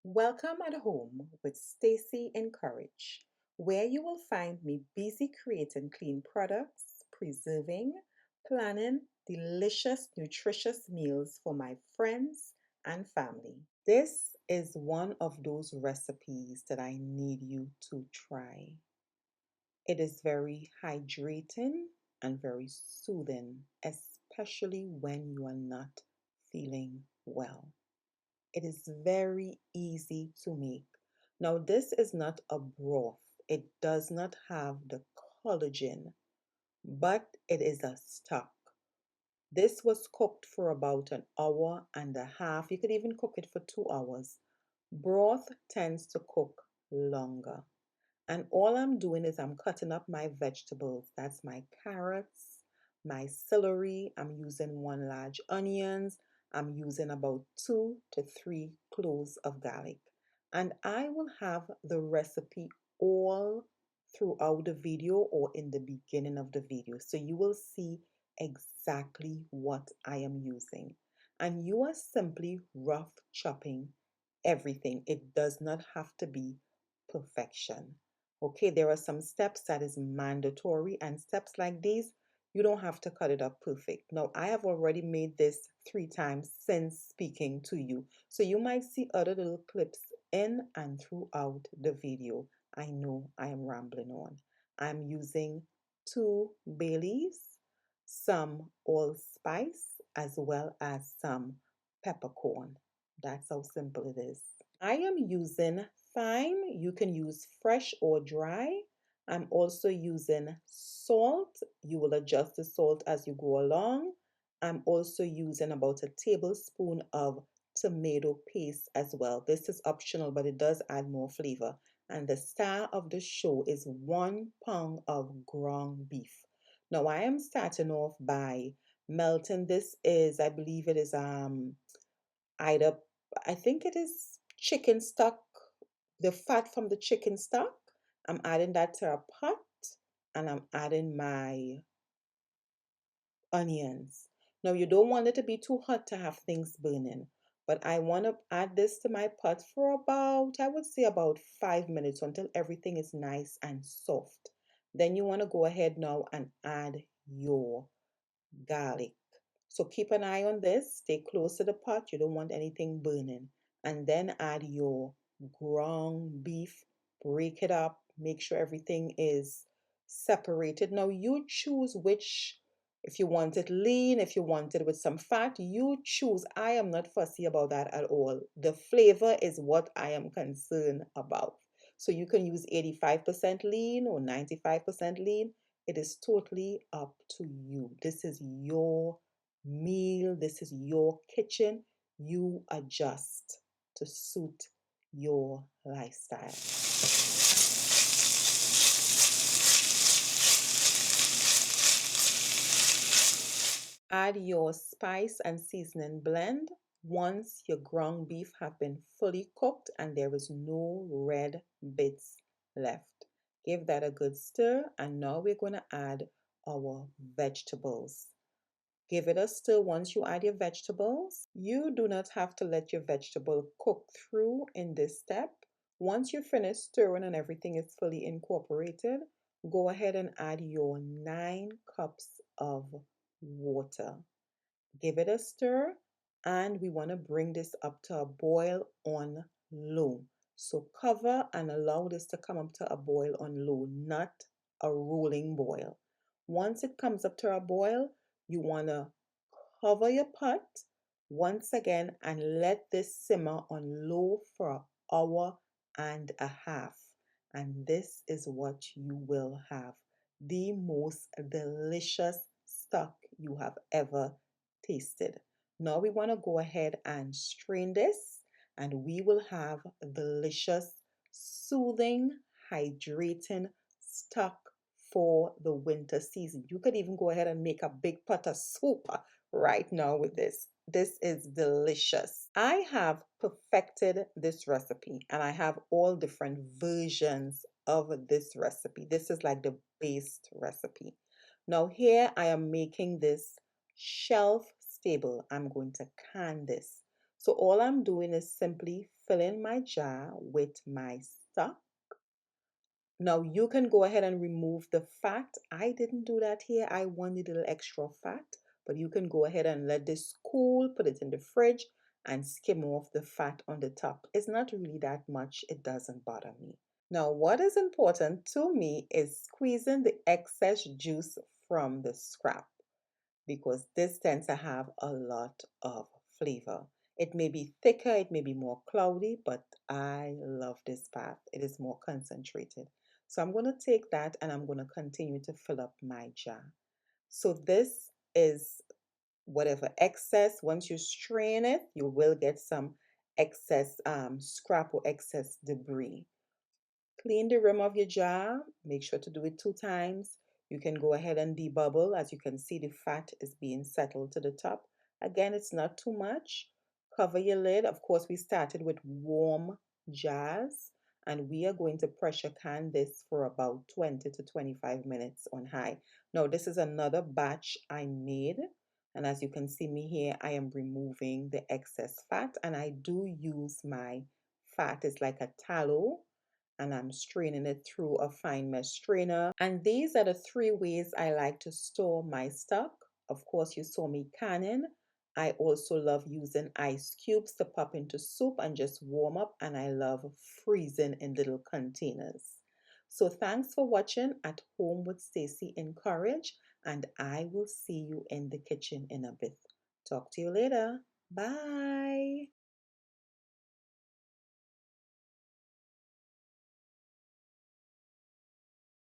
Welcome at home with Stacy Encourage, where you will find me busy creating clean products, preserving, planning delicious, nutritious meals for my friends and family. This is one of those recipes that I need you to try. It is very hydrating and very soothing, especially when you are not feeling well. It is very easy to make. Now, this is not a broth. It does not have the collagen, but it is a stock. This was cooked for about an hour and a half. You could even cook it for 2 hours. Broth tends to cook longer. And all I'm doing is I'm cutting up my vegetables. That's my carrots, my celery. I'm using one large onions. I'm using about 2 to 3 cloves of garlic. And I will have the recipe all throughout the video or in the beginning of the video. So you will see exactly what I am using. And you are simply rough chopping everything. It does not have to be perfection. Okay, there are some steps that is mandatory, and steps like these, you don't have to cut it up perfect. Now, I have already made this 3 times since speaking to you. So you might see other little clips in and throughout the video. I know I am rambling on. I'm using 2 bay leaves, some allspice, as well as some peppercorn. That's how simple it is. I am using thyme. You can use fresh or dry. I'm also using salt. You will adjust the salt as you go along. I'm also using about a tablespoon of tomato paste as well. This is optional, but it does add more flavor. And the star of the show is 1 pound of ground beef. Now I am starting off by melting. This is, I believe it is either, I think it is chicken stock, the fat from the chicken stock. I'm adding that to a pot and I'm adding my onions. Now, you don't want it to be too hot to have things burning, but I want to add this to my pot for about, I would say about 5 minutes until everything is nice and soft. Then you want to go ahead now and add your garlic. So keep an eye on this. Stay close to the pot. You don't want anything burning. And then add your ground beef. Break it up. Make sure everything is separated. Now you choose which, if you want it lean, if you want it with some fat, you choose. I am not fussy about that at all. The flavor is what I am concerned about. So you can use 85% lean or 95% lean. It is totally up to you. This is your meal. This is your kitchen. You adjust to suit your lifestyle. Add your spice and seasoning blend once your ground beef have been fully cooked and there is no red bits left. Give that a good stir, and now we're going to add our vegetables. Give it a stir once you add your vegetables. You do not have to let your vegetable cook through in this step. Once you finish stirring and everything is fully incorporated, go ahead and add your 9 cups of water. Give it a stir, and we want to bring this up to a boil on low. So cover and allow this to come up to a boil on low, not a rolling boil. Once it comes up to a boil, you want to cover your pot once again and let this simmer on low for an hour and a half. And this is what you will have: the most delicious stock you have ever tasted. Now we want to go ahead and strain this, and we will have delicious, soothing, hydrating stock for the winter season. You could even go ahead and make a big pot of soup right now with this. This is delicious. I have perfected this recipe and I have all different versions of this recipe. This is like the base recipe. Now here I am making this shelf stable. I'm going to can this. So all I'm doing is simply filling my jar with my stock. Now you can go ahead and remove the fat. I didn't do that here. I wanted a little extra fat, but you can go ahead and let this cool, put it in the fridge and skim off the fat on the top. It's not really that much. It doesn't bother me. Now, what is important to me is squeezing the excess juice from the scrap because this tends to have a lot of flavor. It may be thicker, it may be more cloudy, but I love this path. It is more concentrated. So I'm going to take that and I'm going to continue to fill up my jar. So this is whatever excess. Once you strain it, you will get some excess scrap or excess debris. Clean the rim of your jar. Make sure to do it 2 times. You can go ahead and debubble. As you can see, the fat is being settled to the top. Again, it's not too much. Cover your lid. Of course, we started with warm jars, and we are going to pressure can this for about 20 to 25 minutes on high. Now, this is another batch I made. And as you can see me here, I am removing the excess fat, and I do use my fat. It's like a tallow, and I'm straining it through a fine mesh strainer. And these are the 3 ways I like to store my stock. Of course, you saw me canning. I also love using ice cubes to pop into soup and just warm up, and I love freezing in little containers. So thanks for watching At Home with Stacy Encourage, and I will see you in the kitchen in a bit. Talk to you later. Bye.